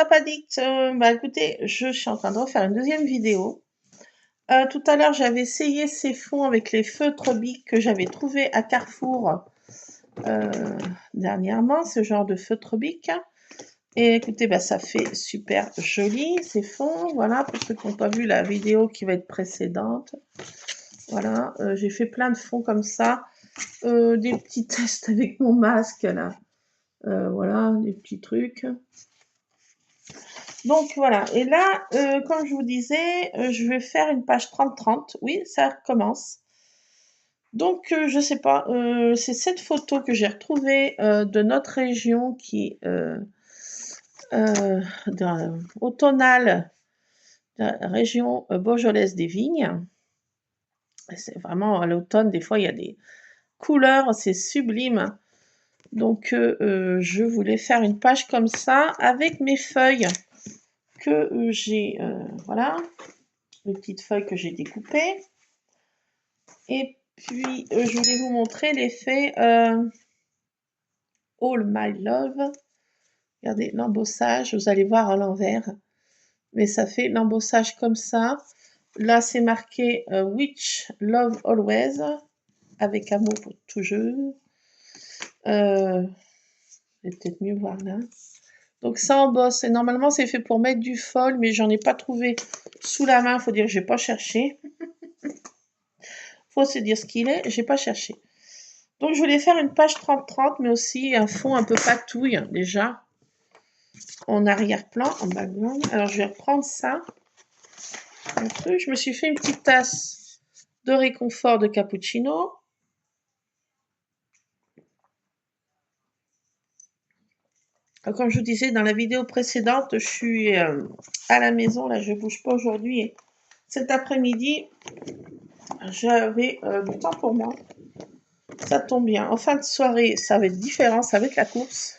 Stop Addict, bah écoutez, je suis en train de refaire une deuxième vidéo. Tout à l'heure, j'avais essayé ces fonds avec les feutres Bic que j'avais trouvé à Carrefour dernièrement, ce genre de feutre Bic. Et écoutez, bah, ça fait super joli ces fonds. Voilà, pour ceux qui n'ont pas vu la vidéo qui va être précédente. Voilà, j'ai fait plein de fonds comme ça. Des petits tests avec mon masque là. Voilà, des petits trucs. Donc voilà, et là, comme je vous disais, je vais faire une page 30-30. Oui, ça commence. Donc, je sais pas, c'est cette photo que j'ai retrouvée de notre région qui automnale, la région Beaujolaise des Vignes. C'est vraiment à l'automne, des fois il y a des couleurs, c'est sublime. Donc, je voulais faire une page comme ça avec mes feuilles que j'ai, voilà, les petites feuilles que j'ai découpées. Et puis, je voulais vous montrer l'effet All My Love. Regardez, l'embossage, vous allez voir à l'envers. Mais ça fait l'embossage comme ça. Là, c'est marqué Which Love Always, avec amour pour toujours. Je vais peut-être mieux voir là. Donc ça embosse. Et normalement, c'est fait pour mettre du fol, mais j'en ai pas trouvé sous la main. Faut dire que j'ai pas cherché. Faut se dire ce qu'il est. J'ai pas cherché. Donc je voulais faire une page 30-30, mais aussi un fond un peu patouille, déjà, en arrière-plan, en background. Alors je vais reprendre ça. Un truc. Je me suis fait une petite tasse de réconfort de cappuccino. Alors, comme je vous disais dans la vidéo précédente, je suis à la maison, là je bouge pas aujourd'hui. Et cet après-midi, j'avais du temps pour moi. Ça tombe bien. En fin de soirée, ça va être différent, ça va être la course.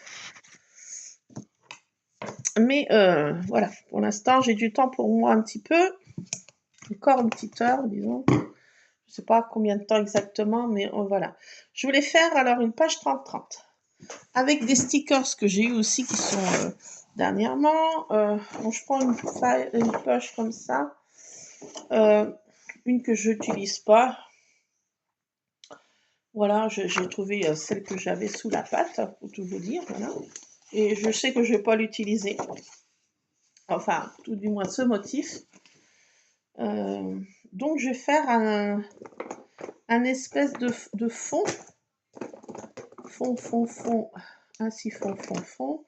Mais voilà, pour l'instant, j'ai du temps pour moi un petit peu. Encore une petite heure, disons. Je ne sais pas combien de temps exactement, mais voilà. Je voulais faire alors une page 30-30. Avec des stickers que j'ai eu aussi qui sont dernièrement. Donc je prends une poche comme ça. Une que je n'utilise pas. Voilà, j'ai trouvé celle que j'avais sous la patte, pour tout vous dire. Voilà. Et je sais que je ne vais pas l'utiliser. Enfin, tout du moins ce motif. Donc je vais faire un espèce de fond. Fond. Ainsi, fond.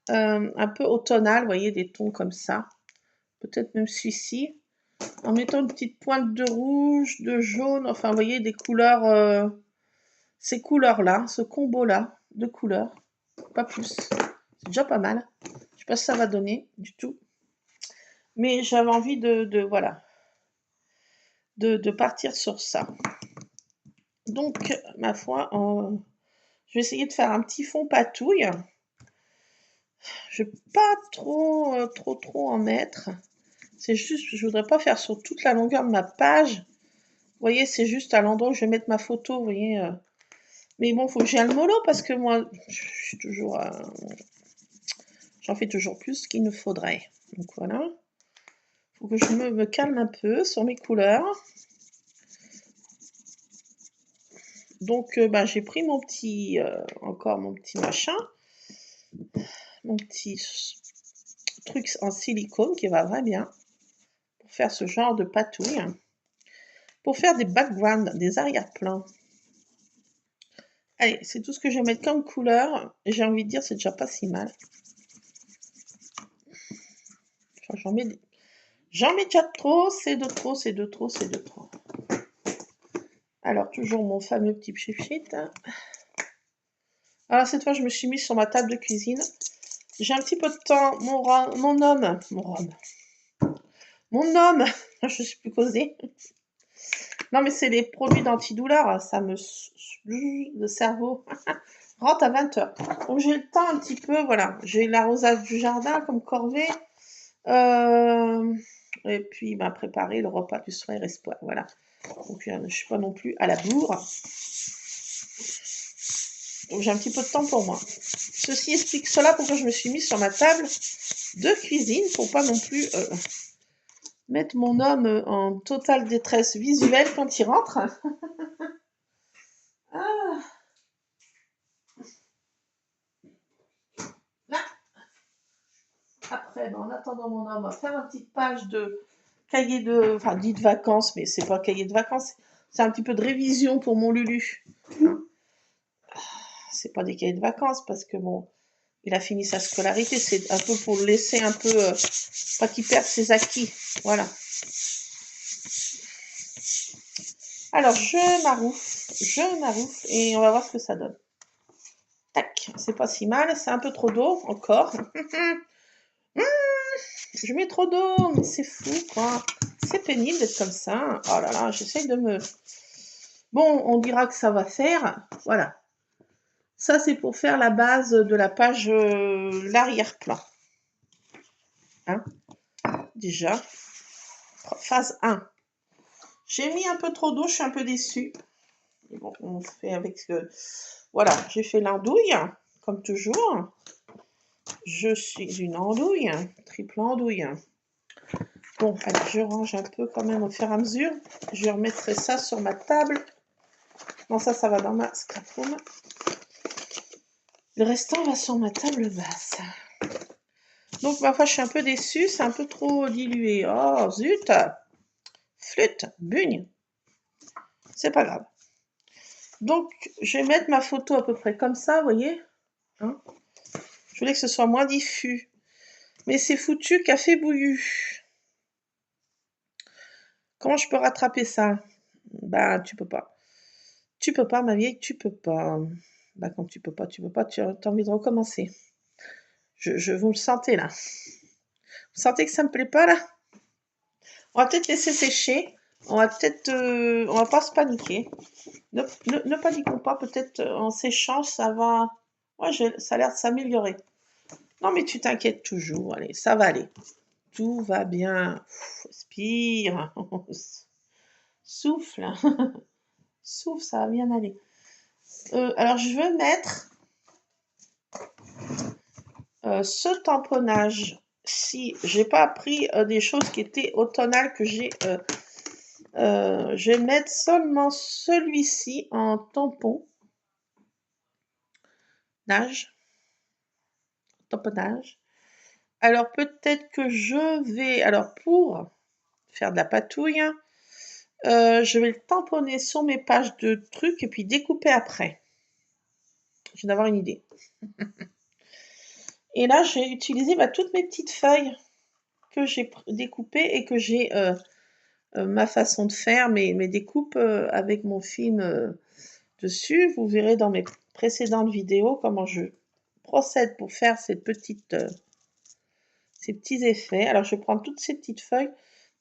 Un peu automnal, vous voyez, des tons comme ça. Peut-être même celui-ci. En mettant une petite pointe de rouge, de jaune, enfin, vous voyez, des couleurs, ces couleurs-là, ce combo-là de couleurs. Pas plus. C'est déjà pas mal. Je ne sais pas si ça va donner du tout. Mais j'avais envie voilà, de partir sur ça. Donc, ma foi, je vais essayer de faire un petit fond patouille. Je ne vais pas trop en mettre. C'est juste, je voudrais pas faire sur toute la longueur de ma page. Vous voyez, c'est juste à l'endroit où je vais mettre ma photo, vous voyez. Mais bon, il faut que j'ai un mollo parce que moi, je suis toujours... j'en fais toujours plus qu'il ne faudrait. Donc voilà. Il faut que je me calme un peu sur mes couleurs. Donc, j'ai pris mon petit... encore mon petit machin. Mon petit truc en silicone qui va très bien. Pour faire ce genre de patouille. Pour faire des backgrounds, des arrière-plans. Allez, c'est tout ce que je vais mettre comme couleur. Et j'ai envie de dire, c'est déjà pas si mal. Enfin, j'en mets déjà trop, c'est de trop. Alors, toujours mon fameux petit pchit. Alors, cette fois, je me suis mise sur ma table de cuisine. J'ai un petit peu de temps. Mon homme, je suis plus causée. Non, mais c'est les produits d'antidouleur. Ça me... Le cerveau rentre à 20h. Donc, j'ai le temps un petit peu, voilà. J'ai l'arrosage du jardin comme corvée. Et puis, préparer le repas du soir espoir. Voilà. Donc, je ne suis pas non plus à la bourre. Donc, j'ai un petit peu de temps pour moi. Ceci explique cela, pourquoi je me suis mise sur ma table de cuisine pour pas non plus mettre mon homme en totale détresse visuelle quand il rentre. Ah. Là. Après, en attendant mon homme, on va faire une petite page de cahier de... Enfin, dit de vacances, mais c'est pas cahier de vacances. C'est un petit peu de révision pour mon Lulu. Hein, c'est pas des cahiers de vacances parce que bon, il a fini sa scolarité. C'est un peu pour le laisser un peu... pas qu'il perde ses acquis. Voilà. Alors, je maroufle et on va voir ce que ça donne. Tac, c'est pas si mal, c'est un peu trop d'eau encore. Je mets trop d'eau, mais c'est fou quoi. C'est pénible d'être comme ça. Oh là là, j'essaye de me... Bon, on dira que ça va faire. Voilà. Ça, c'est pour faire la base de la page l'arrière-plan. Hein, déjà. Phase 1. J'ai mis un peu trop d'eau, je suis un peu déçue. Mais bon, on fait avec ce... Voilà, j'ai fait l'andouille, comme toujours. Je suis une andouille, triple andouille. Bon, allez, je range un peu quand même au fur et à mesure. Je remettrai ça sur ma table. Non, ça va dans ma scrap room. Le restant va sur ma table basse. Donc, ma foi, je suis un peu déçue. C'est un peu trop dilué. Oh, zut! Flûte, bugne. C'est pas grave. Donc, je vais mettre ma photo à peu près comme ça, vous voyez, hein, je voulais que ce soit moins diffus. Mais c'est foutu café bouillu. Comment je peux rattraper ça? Bah, tu peux pas. Tu peux pas, ma vieille, tu peux pas. Bah, quand tu peux pas, tu as envie de recommencer. Vous le sentez, là. Vous sentez que ça me plaît pas, là? On va peut-être laisser sécher. On va peut-être... on va pas se paniquer. Ne paniquons pas, peut-être en séchant, ça va... Ouais, ça a l'air de s'améliorer. Non, mais tu t'inquiètes toujours. Allez, ça va aller. Tout va bien. Respire. Souffle. Souffle, ça va bien aller. Alors, je veux mettre ce tamponnage. Si j'ai pas appris des choses qui étaient automnales que j'ai... je vais mettre seulement celui-ci en tampon. Tamponnage. Alors, peut-être que je vais... Alors, pour faire de la patouille, je vais le tamponner sur mes pages de trucs et puis découper après. Je viens d'avoir une idée. Et là, j'ai utilisé toutes mes petites feuilles que j'ai découpées et que j'ai ma façon de faire, mes découpes avec mon film dessus. Vous verrez dans mes précédentes vidéos comment je procède pour faire ces petits effets. Alors, je prends toutes ces petites feuilles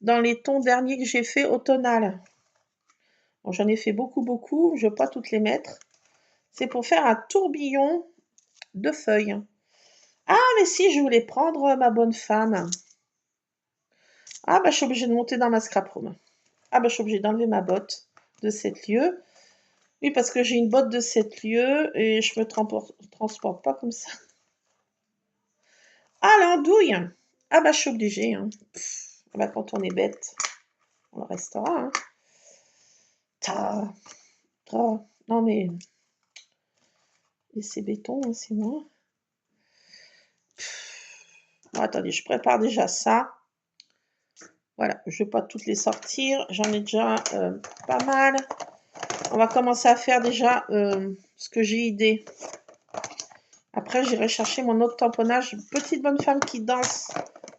dans les tons derniers que j'ai fait au tonal. Bon, j'en ai fait beaucoup, je ne vais pas toutes les mettre. C'est pour faire un tourbillon de feuilles. Ah, mais si, je voulais prendre ma bonne femme. Ah, bah, je suis obligée de monter dans ma scrap room. Ah, bah, je suis obligée d'enlever ma botte de 7 lieues. Oui, parce que j'ai une botte de 7 lieues et je me transporte pas comme ça. Ah, l'andouille. Ah, bah, je suis obligée. Hein. Ah, bah, quand on est bête, on le restera. Hein. Non, mais... Et c'est béton, hein, c'est moi. Bon, attendez, je prépare déjà ça. Voilà, je ne vais pas toutes les sortir. J'en ai déjà pas mal. On va commencer à faire déjà ce que j'ai idée. Après, j'irai chercher mon autre tamponnage. Petite bonne femme qui danse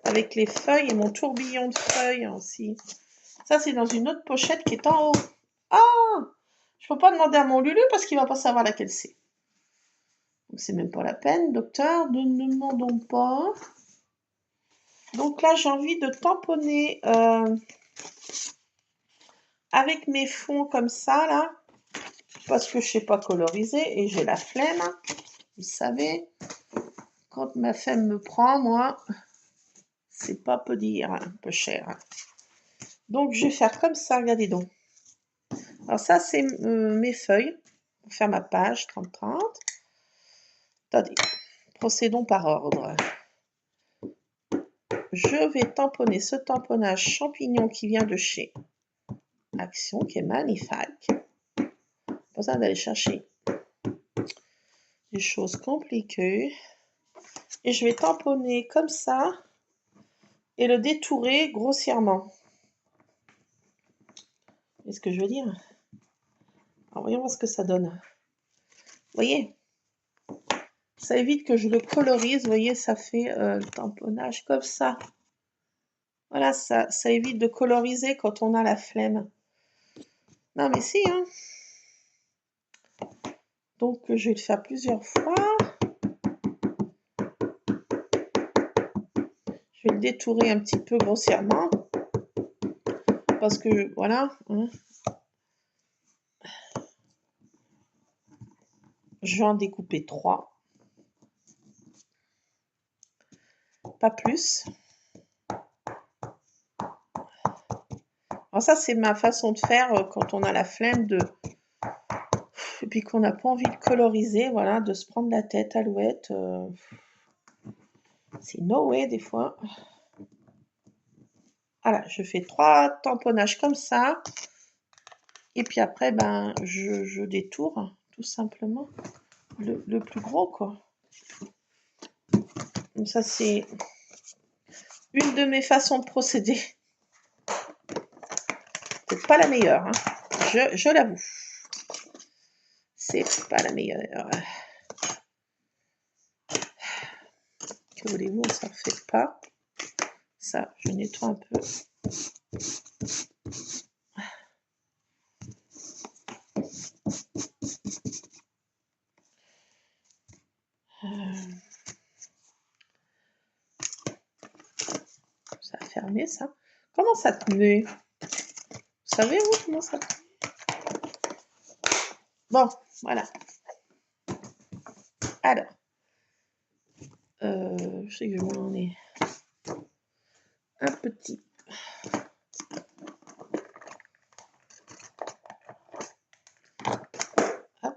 avec les feuilles et mon tourbillon de feuilles aussi. Ça, c'est dans une autre pochette qui est en haut. Ah! Je ne peux pas demander à mon Lulu parce qu'il ne va pas savoir laquelle c'est. Donc, c'est même pas la peine, docteur. Nous ne demandons pas. Donc là, j'ai envie de tamponner avec mes fonds comme ça, là. Parce que je ne sais pas coloriser et j'ai la flemme. Vous savez, quand ma femme me prend, moi, c'est pas peu dire, un peu cher. Donc, je vais faire comme ça, regardez donc. Alors ça, c'est mes feuilles pour faire ma page 30-30. Attendez, procédons par ordre. je vais tamponner ce tamponnage champignon qui vient de chez Action, qui est magnifique. Pas besoin d'aller chercher des choses compliquées. Et je vais tamponner comme ça et le détourer grossièrement. Vous voyez ce que je veux dire? Alors voyons voir ce que ça donne. Vous voyez? Ça évite que je le colorise. Vous voyez, ça fait le tamponnage comme ça. Voilà, ça évite de coloriser quand on a la flemme. Non mais si, hein. Donc je vais le faire plusieurs fois. Je vais le détourer un petit peu grossièrement. Parce que, voilà. Hein. Je vais en découper 3. Pas plus. Alors ça, c'est ma façon de faire quand on a la flemme de... Et puis qu'on n'a pas envie de coloriser, voilà, de se prendre la tête, alouette. C'est no way des fois. Voilà, je fais 3 tamponnages comme ça. Et puis après, ben, je détourne, tout simplement. Le plus gros, quoi. Donc ça, c'est une de mes façons de procéder. C'est pas la meilleure, hein. Je l'avoue. C'est pas la meilleure. Que voulez-vous, on s'en fait pas. Ça, je nettoie un peu. Ça a fermé, ça. Comment ça tenait? Vous savez, vous, comment ça tenait? Bon, voilà. Alors. Je sais que je m'en ai un petit. Hop.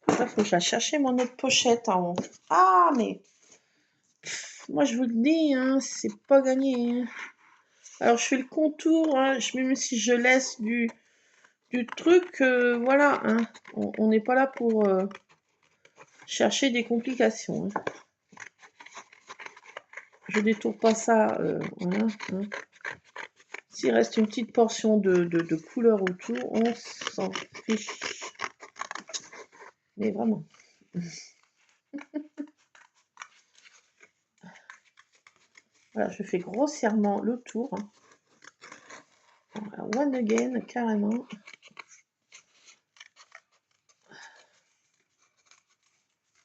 Là, faut que j'aille chercher mon autre pochette en haut. Ah, mais... moi, je vous le dis, hein, c'est pas gagné. Hein. Alors, je fais le contour, hein, même si je laisse du truc, voilà. Hein, on n'est pas là pour chercher des complications. Hein. Je détourne pas ça, voilà. Hein. S'il reste une petite portion de couleur autour, on s'en fiche. Mais vraiment. Voilà, je fais grossièrement le tour. Voilà, one again, carrément.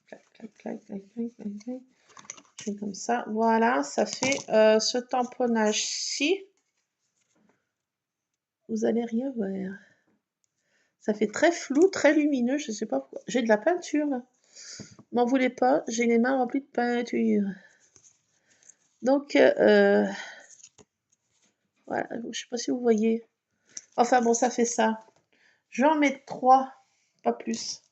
Clac, clac, clac, clac, clac, clac, clac. Je fais comme ça. Voilà, ça fait ce tamponnage-ci. Vous allez rien voir. Ça fait très flou, très lumineux. Je sais pas pourquoi. J'ai de la peinture, là. M'en voulez pas, j'ai les mains remplies de peinture. Donc, voilà, je sais pas si vous voyez. Enfin bon, ça fait ça. Je vais en mettre 3, pas plus.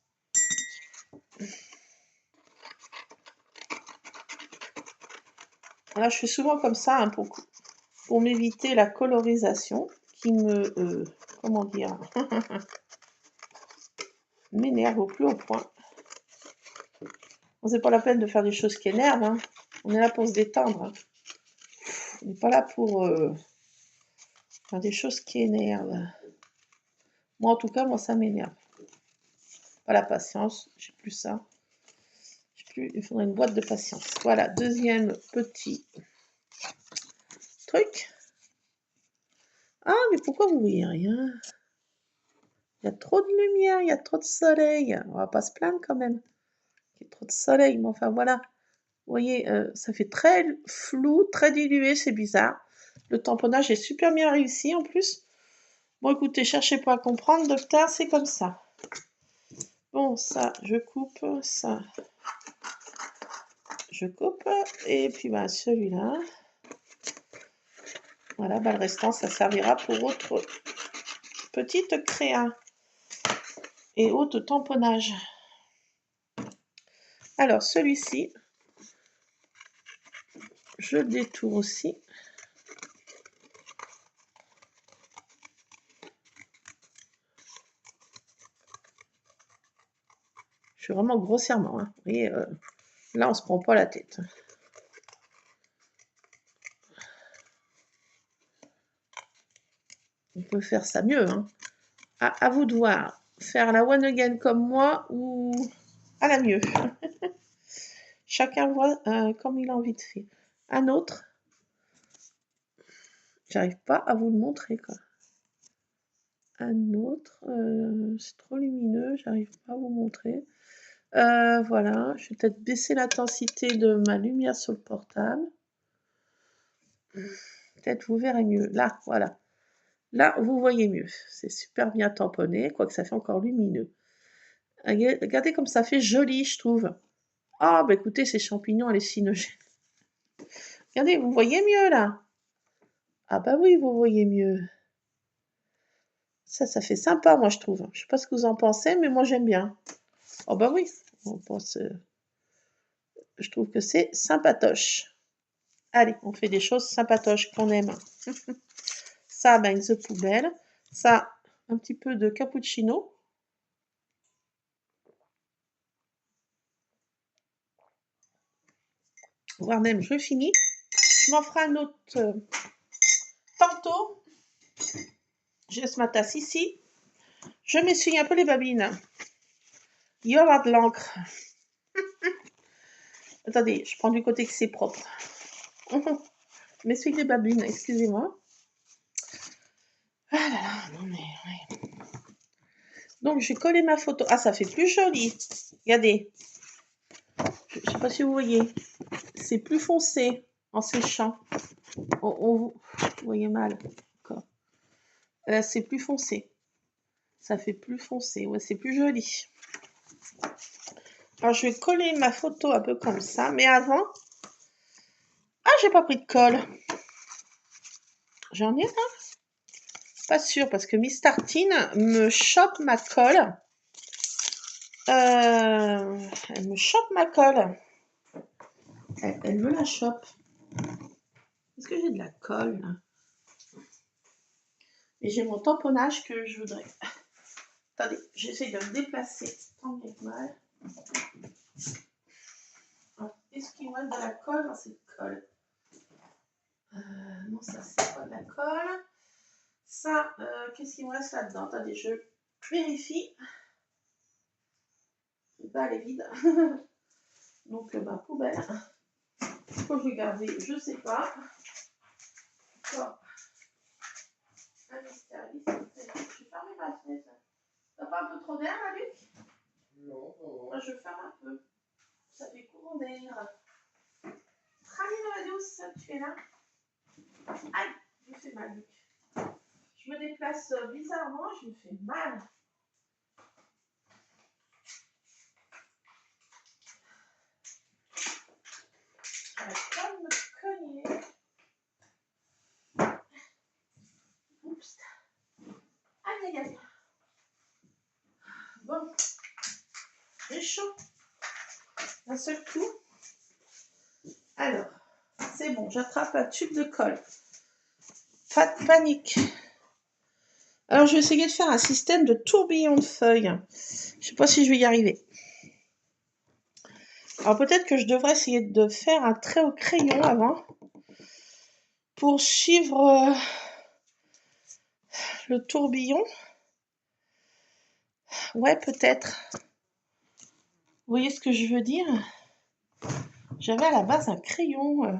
Voilà, je fais souvent comme ça hein, pour m'éviter la colorisation qui me, comment dire, m'énerve au plus haut point. Bon, c'est pas la peine de faire des choses qui énervent. Hein. On est là pour se détendre. Hein. On n'est pas là pour faire des choses qui énervent. Moi, en tout cas, moi, ça m'énerve. Pas la patience, j'ai plus ça. Il faudrait une boîte de patience. Voilà, deuxième petit truc. Ah, mais pourquoi vous voyez rien? Il y a trop de lumière, il y a trop de soleil. On va pas se plaindre quand même. Il y a trop de soleil, mais enfin voilà. Vous voyez, ça fait très flou, très dilué, c'est bizarre. Le tamponnage est super bien réussi en plus. Bon, écoutez, cherchez pas à comprendre, docteur, c'est comme ça. Bon, ça, je coupe, ça, je coupe. Et puis, bah, celui-là. Voilà, bah, le restant, ça servira pour autre petite créa et autre tamponnage. Alors, celui-ci, je le détourne aussi. Je fais vraiment grossièrement. Hein. Vous voyez, là, on ne se prend pas la tête. On peut faire ça mieux. Hein. À vous de voir. Faire la one again comme moi ou à la mieux. Chacun voit comme il a envie de faire. Un autre. J'arrive pas à vous le montrer. Quoi. Un autre. C'est trop lumineux. J'arrive pas à vous montrer. Voilà. Je vais peut-être baisser l'intensité de ma lumière sur le portable. Peut-être vous verrez mieux. Là, voilà. Là, vous voyez mieux. C'est super bien tamponné, quoique ça fait encore lumineux. Regardez comme ça fait joli, je trouve. Ah, bah écoutez, ces champignons hallucinogènes. Regardez, vous voyez mieux, là. Ah bah oui, vous voyez mieux. Ça fait sympa, moi, je trouve. Je sais pas ce que vous en pensez, mais moi, j'aime bien. Oh bah oui, on pense... je trouve que c'est sympatoche. Allez, on fait des choses sympatoches qu'on aime. Ça, ben, the poubelle. Ça, un petit peu de cappuccino. Voire même, je finis. Je m'en ferai un autre tantôt. Je laisse ma tasse ici. Je m'essuie un peu les babines. Il va y avoir de l'encre. Attendez, je prends du côté que c'est propre. Je m'essuie les babines, excusez-moi. Ah là là, non mais... Ouais. Donc, j'ai collé ma photo. Ah, ça fait plus joli. Regardez. Je ne sais pas si vous voyez. C'est plus foncé en séchant. Vous voyez mal. C'est plus foncé. Ça fait plus foncé. Ouais, c'est plus joli. Alors, je vais coller ma photo un peu comme ça. Mais avant... Ah, j'ai pas pris de colle. J'en ai un. Pas sûr, parce que Miss Tartine me chope ma colle. Elle me chope ma colle. Elle me la chope. Est-ce que j'ai de la colle là? Et j'ai mon tamponnage que je voudrais. Attendez, j'essaie de me déplacer tant bien que mal. Est-ce qu'il me reste de la colle dans cette colle? Non, ça c'est pas de la colle. Ça, qu'est-ce qu'il me reste là-dedans? Attendez, je vérifie. Bah, elle est vide. Donc, ma poubelle. Faut que je vais garder, je sais pas. Bon. Un mystère. Je vais fermer ma fenêtre. T'as pas un peu trop d'air là, Luc? Non, non. Moi, je ferme un peu. Ça fait courant d'air. Travailler dans la douce, tu es là? Aïe, je me fais mal, Luc. Je me déplace bizarrement, je me fais mal. J'arrête pas de me cogner. Oups. Aïe, aïe, aïe. Bon. J'ai chaud. Un seul coup. Alors, c'est bon, j'attrape un tube de colle. Pas de panique. Alors, je vais essayer de faire un système de tourbillon de feuilles. Je ne sais pas si je vais y arriver. Alors, peut-être que je devrais essayer de faire un trait au crayon avant pour suivre le tourbillon. Ouais, peut-être. Vous voyez ce que je veux dire? J'avais à la base un crayon.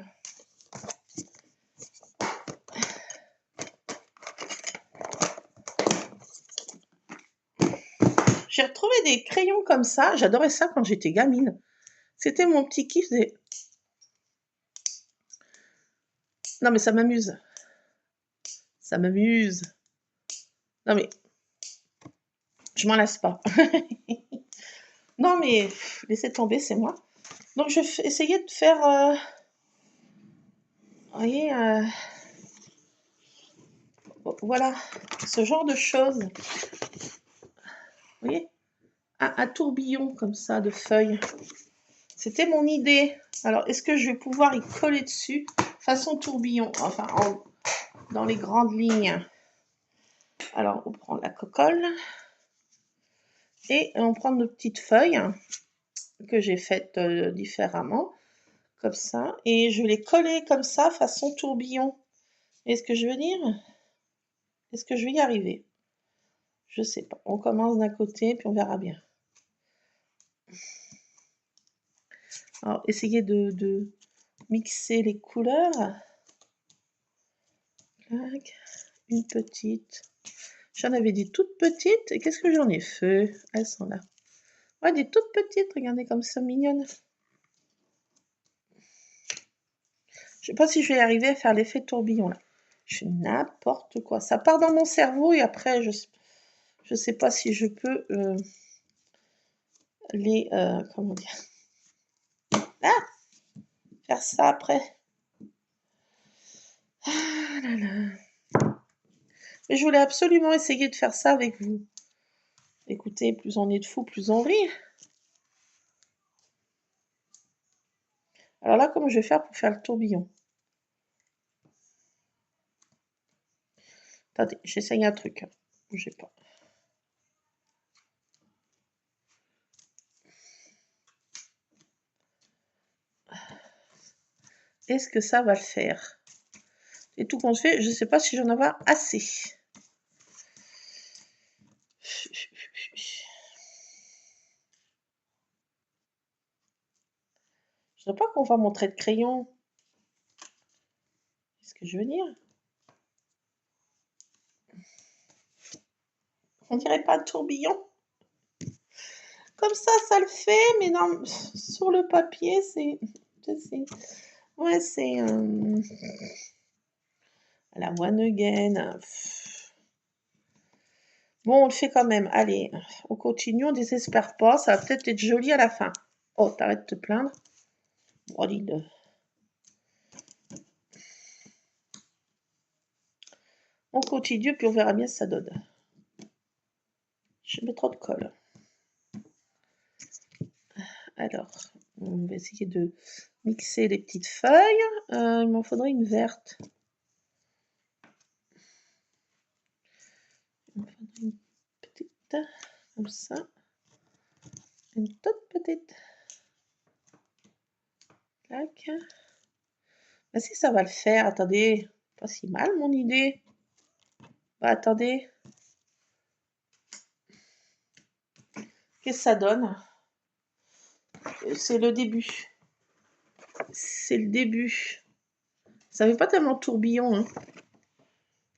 J'ai retrouvé des crayons comme ça. J'adorais ça quand j'étais gamine. C'était mon petit kiff. Non, mais ça m'amuse. Ça m'amuse. Non, mais je m'en lasse pas. Non, mais laissez tomber, c'est moi. Donc, je vais essayer de faire... vous voyez, voilà, ce genre de choses. Vous voyez, un tourbillon comme ça de feuilles. C'était mon idée. Alors, est-ce que je vais pouvoir y coller dessus façon tourbillon, enfin, dans les grandes lignes. Alors, on prend la cocolle et on prend nos petites feuilles que j'ai faites différemment, comme ça, et je vais les coller comme ça, façon tourbillon. Est-ce que je veux dire? Est-ce que je vais y arriver? Je sais pas. On commence d'un côté, puis on verra bien. Alors, essayez de mixer les couleurs. Une petite. J'en avais des toutes petites. Et qu'est-ce que j'en ai fait? Elles sont là. Ouais, des toutes petites. Regardez comme ça, mignonnes. Je sais pas si je vais arriver à faire l'effet tourbillon là. Je fais n'importe quoi. Ça part dans mon cerveau et après, je sais pas si je peux les... comment dire? Ah! Faire ça après. Ah là là. Mais je voulais absolument essayer de faire ça avec vous. Écoutez, plus on est de fous, plus on rit. Alors là, comment je vais faire pour faire le tourbillon? Attendez, j'essaye un truc. Bougez pas. Est-ce que ça va le faire? Et tout compte fait, je ne sais pas si j'en ai assez. Je ne sais pas qu'on va mon trait de crayon. Qu'est-ce que je veux dire? On dirait pas un tourbillon. Comme ça le fait, mais non, sur le papier, c'est... Ouais, c'est... la one again. Bon, on le fait quand même. Allez, on continue, on désespère pas. Ça va peut-être être joli à la fin. Oh, t'arrêtes de te plaindre. Oh, dis-le. On continue, puis on verra bien ce que ça donne. Je mets trop de colle. Alors, on va essayer de mixer les petites feuilles. Il m'en faudrait une verte. Il m'en faudrait une petite, comme ça. Une toute petite. Tac. Bah si, ça va le faire. Attendez, pas si mal mon idée. Bah attendez. Qu'est-ce que ça donne? C'est le début. C'est le début. Ça fait pas tellement tourbillon. Hein.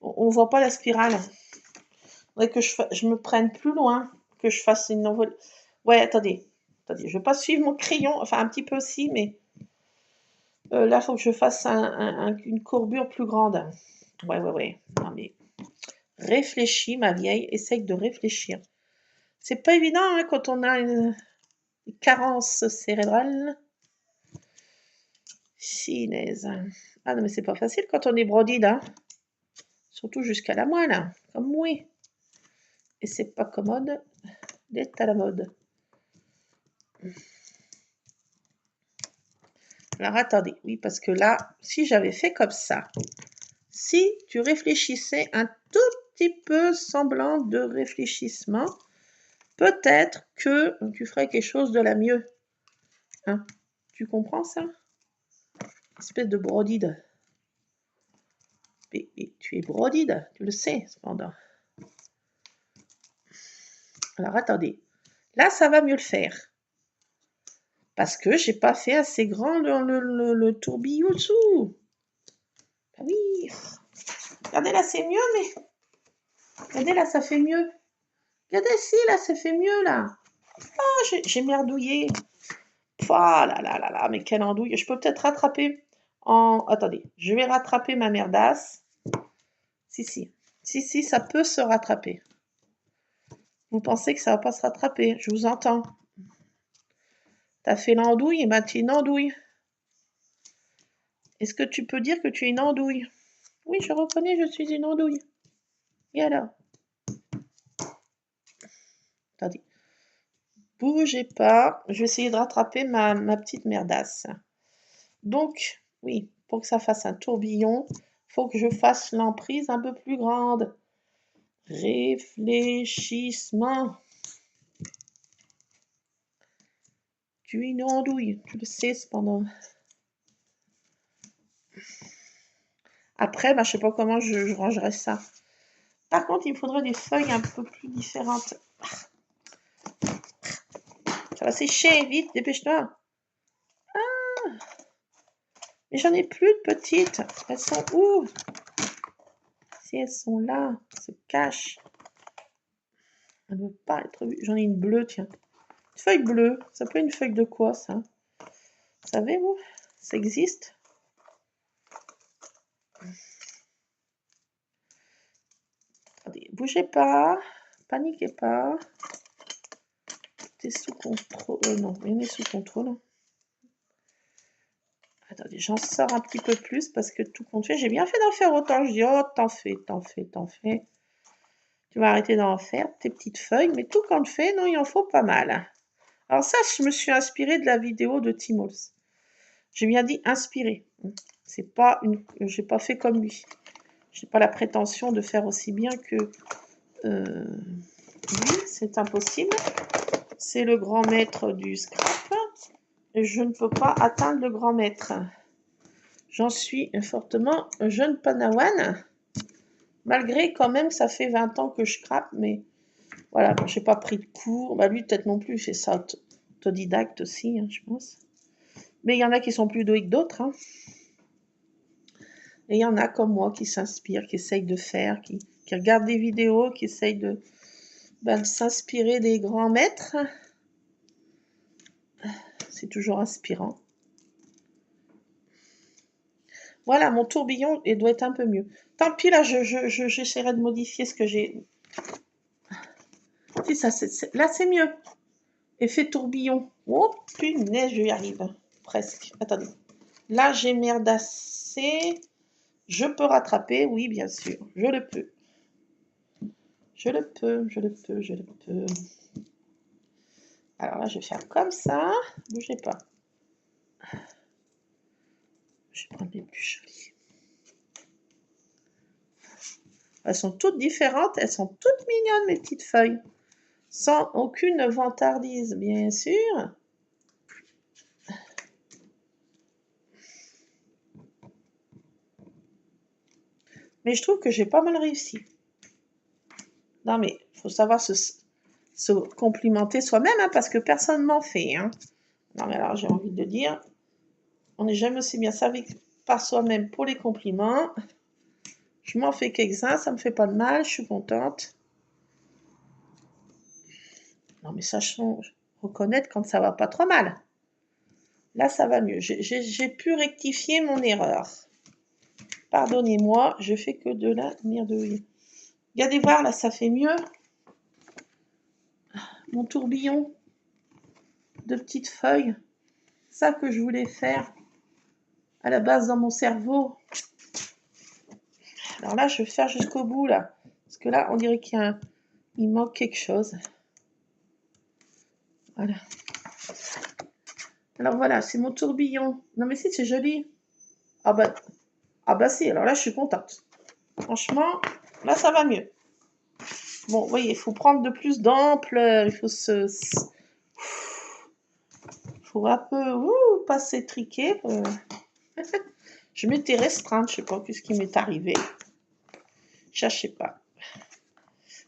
On voit pas la spirale. Il faudrait que je me prenne plus loin. Que je fasse une envol. Ouais, attendez. Attendez, je vais pas suivre mon crayon. Enfin, un petit peu aussi, mais... là, il faut que je fasse une courbure plus grande. Ouais. Non, mais... Réfléchis, ma vieille. Essaye de réfléchir. C'est pas évident hein, quand on a une carence cérébrale. Chinaise. Ah non, mais c'est pas facile quand on est brodide, hein. Surtout jusqu'à la moelle, comme moi. Et c'est pas commode d'être à la mode. Alors attendez, oui, parce que là, si j'avais fait comme ça, si tu réfléchissais un tout petit peu semblant de réfléchissement, peut-être que tu ferais quelque chose de la mieux. Hein? Tu comprends ça? Espèce de brodide. Mais tu es brodide, tu le sais, cependant. Alors attendez, là ça va mieux le faire. Parce que j'ai pas fait assez grand le tourbillon dessous. Ah oui. Regardez là, c'est mieux, mais... Regardez là, ça fait mieux. Regardez ici, là, ça fait mieux, là. Oh, j'ai merdouillé. Oh là, mais quelle andouille. Je peux peut-être rattraper en... Attendez, je vais rattraper ma merdasse. Si, ça peut se rattraper. Vous pensez que ça va pas se rattraper? Je vous entends. T'as fait l'andouille, et ben tu es une andouille. Est-ce que tu peux dire que tu es une andouille? Oui, je reconnais, je suis une andouille. Et alors? Attendez. Bougez pas. Je vais essayer de rattraper ma petite merdasse. Donc, oui, pour que ça fasse un tourbillon, il faut que je fasse l'emprise un peu plus grande. Réfléchissement. Tu es une andouille, tu le sais cependant. Après, je sais pas comment je rangerai ça. Par contre, il me faudrait des feuilles un peu plus différentes. Ça va sécher, vite, dépêche-toi. Mais j'en ai plus de petites. Elles sont où? Si elles sont là, elles se cachent. Elle ne veut pas être vue. J'en ai une bleue, tiens. Une feuille bleue. Ça peut être une feuille de quoi, ça? Vous savez, vous? Ça existe? Attendez, bougez pas. Paniquez pas. Tout est sous contrôle. Non, rien n'est sous contrôle. Attendez, j'en sors un petit peu plus parce que tout compte fait, j'ai bien fait d'en faire autant. Je dis, oh, t'en fais, t'en fais, t'en fais. Tu vas arrêter d'en faire, tes petites feuilles, mais tout compte fait, non, il en faut pas mal. Alors ça, je me suis inspirée de la vidéo de Tim Holtz. J'ai bien dit inspirée. C'est pas j'ai pas fait comme lui. J'ai pas la prétention de faire aussi bien que lui, c'est impossible. C'est le grand maître du scrap et je ne peux pas atteindre le grand maître. J'en suis fortement jeune panawan, malgré quand même ça fait 20 ans que je scrape, mais voilà, j'ai pas pris de cours. Lui peut-être non plus, il fait ça autodidacte aussi, je pense. Mais il y en a qui sont plus doués que d'autres. Et il y en a comme moi qui s'inspirent, qui essayent de faire, qui regardent des vidéos, qui essayent de s'inspirer des grands maîtres. C'est toujours inspirant. Voilà, mon tourbillon, il doit être un peu mieux. Tant pis, là, j'essaierai de modifier ce que j'ai. Si, ça, là, c'est mieux. Effet tourbillon. Oh, punaise, je y arrive. Presque. Attendez. Là, j'ai merdassé. Je peux rattraper, oui, bien sûr. Je le peux. Je le peux, je le peux, je le peux. Alors là, je vais faire comme ça. Bougez pas. Je vais prendre les plus jolies. Elles sont toutes différentes. Elles sont toutes mignonnes, mes petites feuilles. Sans aucune vantardise, bien sûr. Mais je trouve que j'ai pas mal réussi. Non, mais il faut savoir se complimenter soi-même, parce que personne ne m'en fait. Non, mais alors, j'ai envie de dire, on n'est jamais aussi bien servi par soi-même pour les compliments. Je m'en fais quelques-uns, ça me fait pas de mal, je suis contente. Non, mais sachons reconnaître quand ça va pas trop mal. Là, ça va mieux. J'ai pu rectifier mon erreur. Pardonnez-moi, je fais que de la merdouille. Regardez voir, là, ça fait mieux. Mon tourbillon de petites feuilles. Ça que je voulais faire à la base dans mon cerveau. Alors là, je vais faire jusqu'au bout, là. Parce que là, on dirait qu'il manque quelque chose. Voilà. Alors voilà, c'est mon tourbillon. Non mais si, c'est joli. Ah bah si, alors là, je suis contente. Franchement, là, ça va mieux. Bon, vous voyez, il faut prendre de plus d'ampleur. Il faut faut un peu pas s'étriquer. Je m'étais restreinte, je sais pas ce qui m'est arrivé. Je sais pas.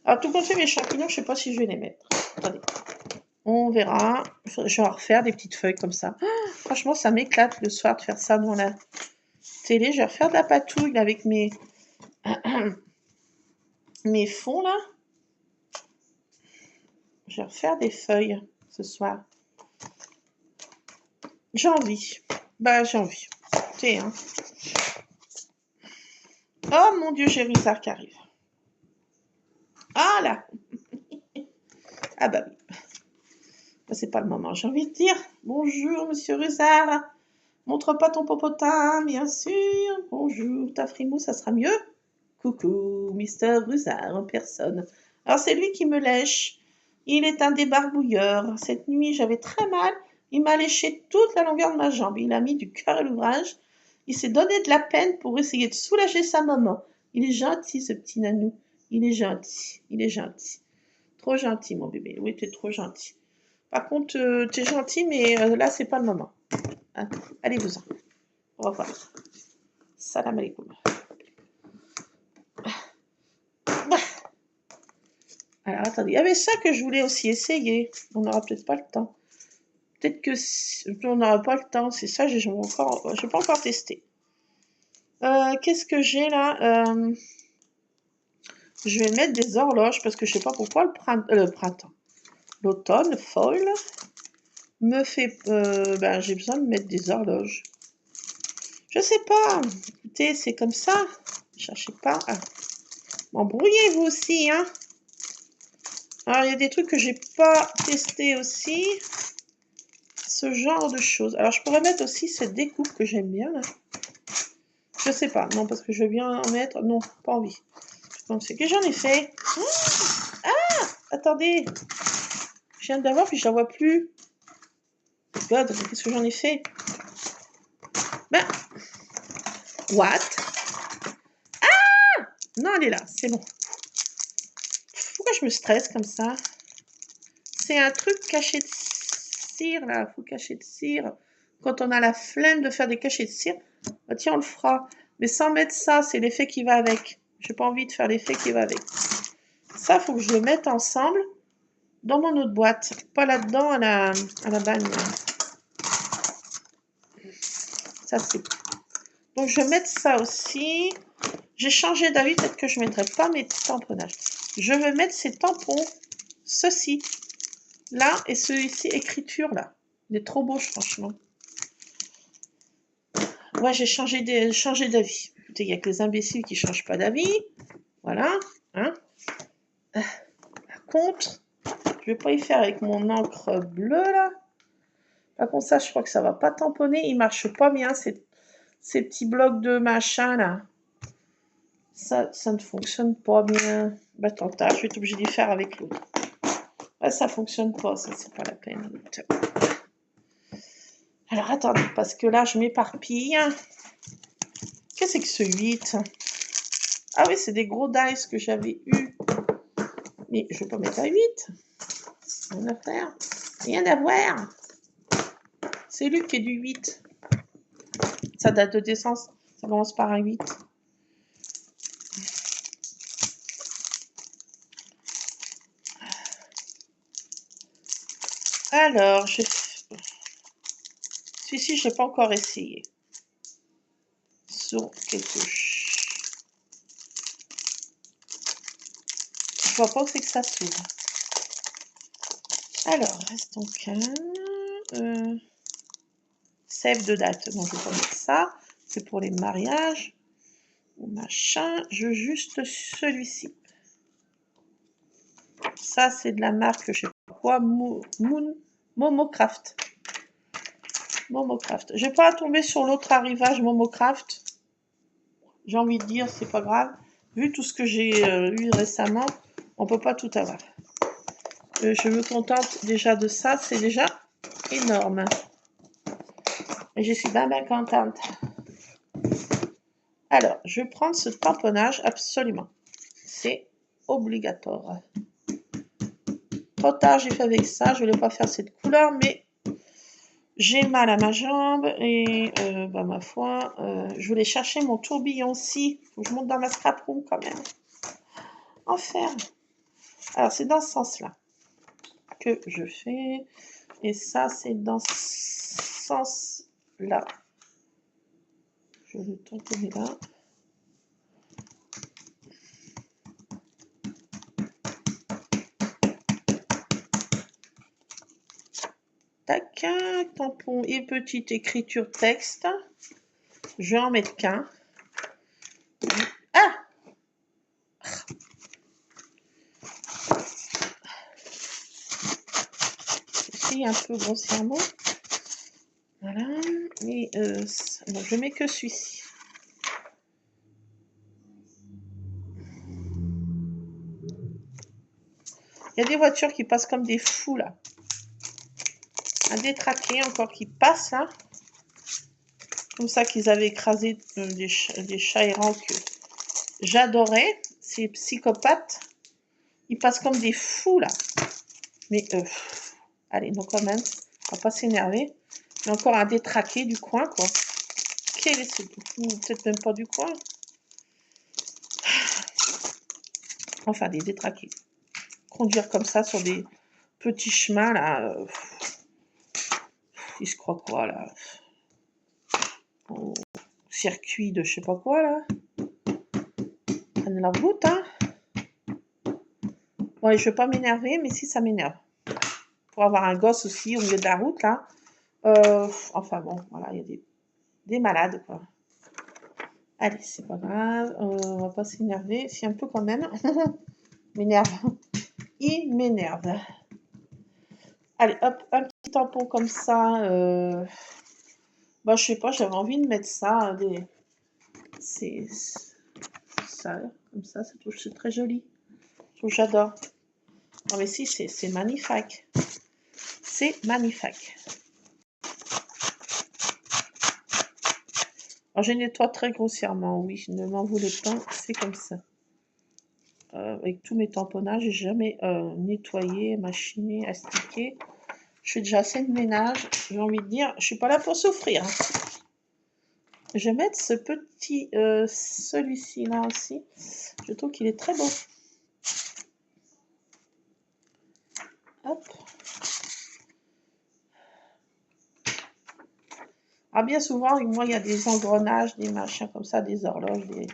Alors tout compte fait, mes champignons, je sais pas si je vais les mettre. Attendez. On verra. Je vais refaire des petites feuilles comme ça. Franchement, ça m'éclate le soir de faire ça devant la télé. Je vais refaire de la patouille avec mes fonds là. Je vais refaire des feuilles ce soir. J'ai envie. J'ai envie. Écoutez, Oh mon Dieu, j'ai Rusard qui arrive. Ah là. Ah bah oui. C'est pas le moment. J'ai envie de dire bonjour, monsieur Rusard. Montre pas ton popotin, bien sûr. Bonjour, ta frimousse, ça sera mieux. Coucou, Mister Rusard en personne. Alors, c'est lui qui me lèche Il est un débarbouilleur. Cette nuit, j'avais très mal. Il m'a léché toute la longueur de ma jambe. Il a mis du cœur à l'ouvrage. Il s'est donné de la peine pour essayer de soulager sa maman. Il est gentil, ce petit nanou. Il est gentil. Il est gentil. Trop gentil, mon bébé. Oui, t'es trop gentil. Par contre, t'es gentil, mais là, c'est pas le moment. Hein? Allez-vous-en. Au revoir. Salam alaikum. Alors, attendez. Il y avait ça que je voulais aussi essayer. On n'aura peut-être pas le temps. Peut-être que on n'aura pas le temps. C'est ça, j'ai pas encore testé. Qu'est-ce que j'ai là? Je vais mettre des horloges parce que je sais pas pourquoi le printemps. L'automne, foil, me fait... j'ai besoin de mettre des horloges. Je sais pas. Écoutez, c'est comme ça. Cherchez pas à m'embrouiller vous aussi, hein. Alors, il y a des trucs que j'ai pas testé aussi. Ce genre de choses. Alors, je pourrais mettre aussi cette découpe que j'aime bien, là. Je sais pas. Non, parce que je veux bien en mettre. Non, pas envie. Donc, c'est que j'en ai fait. Ah! Attendez. Je viens d'avoir, puis je la vois plus. God, qu'est-ce que j'en ai fait? Ben, what? Ah! Non, elle est là, c'est bon. Pourquoi je me stresse comme ça? C'est un truc caché de cire, là. Faut cacher de cire. Quand on a la flemme de faire des cachets de cire, bah tiens, on le fera. Mais sans mettre ça, c'est l'effet qui va avec. J'ai pas envie de faire l'effet qui va avec. Ça, faut que je le mette ensemble dans mon autre boîte. Pas là-dedans, à la bagne. Ça, c'est... Donc, je vais mettre ça aussi. J'ai changé d'avis, peut-être que je ne mettrai pas mes tamponnages. Je vais mettre ces tampons, ceci, là, et celui-ci, écriture, là. Il est trop beau, franchement. Ouais, j'ai changé d'avis. Écoutez, il n'y a que les imbéciles qui ne changent pas d'avis. Voilà. Hein. Par contre, je vais pas y faire avec mon encre bleue, là. Par contre, ça, je crois que ça va pas tamponner. Il marche pas bien, ces petits blocs de machin, là. Ça ne fonctionne pas bien. Bah, tant tard, je vais être obligée d'y faire avec l'autre. Ah, ça fonctionne pas, ça, c'est pas la peine. Alors, attendez, parce que là, je m'éparpille. Qu'est-ce que c'est que ce 8? Ah oui, c'est des gros dice que j'avais eu. Mais je vais pas mettre à 8. Rien à faire. Rien à voir. C'est lui qui est du 8. Sa date de naissance, ça commence par un 8. Alors, celui-ci, je n'ai pas encore essayé. Sur quelque chose. Je vois pas où c'est que ça s'ouvre. Alors, restons calmes. Save de date. Non, je vais pas mettre ça. C'est pour les mariages. Ou machin. Je veux juste celui-ci. Ça, c'est de la marque, je sais pas quoi. Momocraft. Momocraft. Je vais pas tomber sur l'autre arrivage Momocraft. J'ai envie de dire, c'est pas grave. Vu tout ce que j'ai eu récemment, on peut pas tout avoir. Je me contente déjà de ça, c'est déjà énorme. Et je suis bien contente. Alors, je vais prendre ce tamponnage absolument. C'est obligatoire. Trop tard, j'ai fait avec ça. Je ne voulais pas faire cette couleur, mais j'ai mal à ma jambe et ma foi, je voulais chercher mon tourbillon-ci. Faut que je monte dans ma scrap room quand même. Enfer. Alors, c'est dans ce sens-là que je fais. Et ça, c'est dans ce sens-là. Je vais le tamponner là. Tac, tampon et petite écriture texte. Je vais en mettre qu'un. Ah! Ici, un peu grossièrement. Voilà. Et bon, je mets que celui-ci. Il y a des voitures qui passent comme des fous, là. Un détraqué encore qui passe, là. Comme ça qu'ils avaient écrasé des chats errants que j'adorais. Ces psychopathes. Ils passent comme des fous, là. Mais, allez, donc quand même, on va pas s'énerver. Il y a encore un détraqué du coin, quoi. Quel est ce... Peut-être même pas du coin. Enfin, des détraqués. Conduire comme ça sur des petits chemins, là. Ils se croient quoi, là? Au circuit de je sais pas quoi, là. Ils prennent leur route, hein. Bon, je vais pas m'énerver, mais si, ça m'énerve. Pour avoir un gosse aussi au milieu de la route, là. Enfin bon, voilà, il y a des malades, quoi. Allez, c'est pas grave, on va pas s'énerver, si un peu quand même. M'énerve. Il m'énerve. Allez, hop, un petit tampon comme ça. Bah, je sais pas, j'avais envie de mettre ça. C'est ça, comme ça touche, c'est très joli. J'adore. Non mais si, c'est magnifique. C'est magnifique. Alors, je nettoie très grossièrement, oui, ne m'en voulez pas, c'est comme ça. Avec tous mes tamponnages, j'ai jamais nettoyé, machiné, astiqué. Je fais déjà assez de ménage, j'ai envie de dire, je suis pas là pour souffrir. Je vais mettre ce petit, celui-ci là aussi. Je trouve qu'il est très beau. Hop. Ah, bien souvent, moi, il y a des engrenages, des machins comme ça, des horloges, des...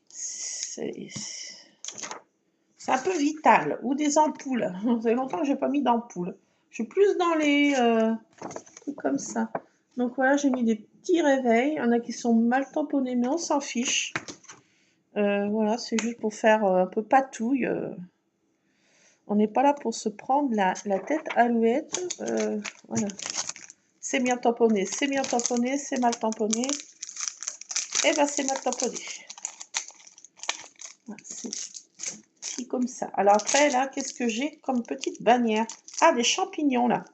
C'est un peu vital. Ou des ampoules. Ça fait longtemps que je n'ai pas mis d'ampoules. Je suis plus dans les trucs comme ça. Donc voilà, j'ai mis des petits réveils. Il y en a qui sont mal tamponnés, mais on s'en fiche. Voilà, c'est juste pour faire un peu patouille. On n'est pas là pour se prendre la tête alouette. Voilà. C'est bien tamponné, c'est bien tamponné, c'est mal tamponné. Et ben c'est mal tamponné. Voilà, c'est comme ça. Alors après, là, qu'est-ce que j'ai comme petite bannière? Ah, des champignons, là.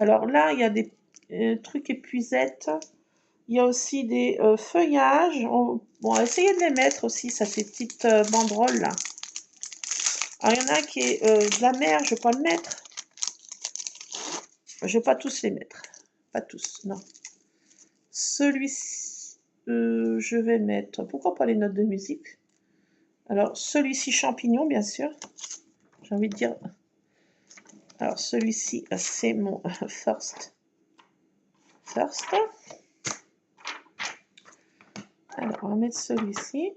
Alors là, il y a des trucs épuisettes. Il y a aussi des feuillages. Bon, on va essayer de les mettre aussi, ça, ces petites banderoles, là. Alors, il y en a qui est de la mer, je ne vais pas le mettre. Je ne vais pas tous les mettre. Pas tous, non. Celui-ci, je vais mettre... Pourquoi pas les notes de musique? Alors, celui-ci, champignon, bien sûr. J'ai envie de dire... Alors, celui-ci, c'est mon first. Alors, on va mettre celui-ci.